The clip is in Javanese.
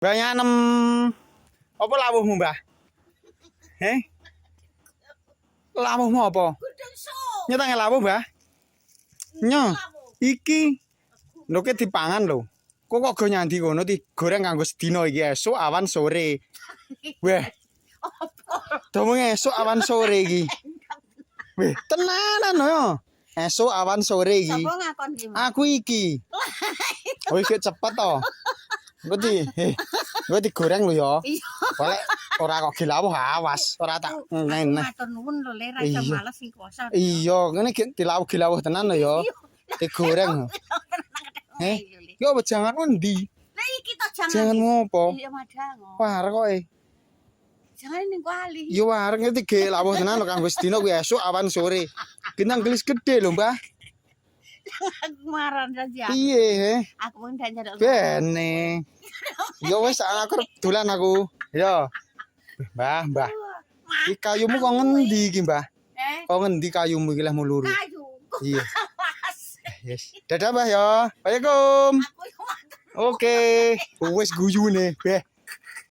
Banyak nem apa lawuhmu, Mbah? Lawuhmu apa? Nyetang lawuh, Mbah? Nyo. Iki lho ki dipangan lho. Kok go nyandi ngono digoreng kanggo sedina iki esuk awan sore. Weh. Domong esuk awan sore iki. Weh, tenanan yo. Esuk awan sore iki. Sapa ngakon ki? Aku iki. Oh, iki cepet to. Engko digoreng lho ya. Boleh ora kok dilawuh awas, ora tak ngene. Matur nuwun lho, Le, ra iso males iki koso. Iya, ngene dilawuh tenan lho ya. Digoreng. Yo jangan endi? Lah iki to jangan. Jangan ngopo? Iya madang. War koke. Jangan ning kuali. Yo war ngerti ge lawuh tenan lho kanggo sedina kuwi esuk awan sore. Gendang gelis gede lho, Mbah. Aku maran saja. Piye? Aku mung dan jaduk. Bene. Yo wis aku dolan aku. Yo. Mbah. Iki kayumu kok ngendi iki, Mbah? Kok ngendi kayumu iki leh muluru? Kayu. Iya. Yes. Dadah, Mbah ya. Waalaikumsalam. Aku yo matur. Oke. Wis guyune, Beh.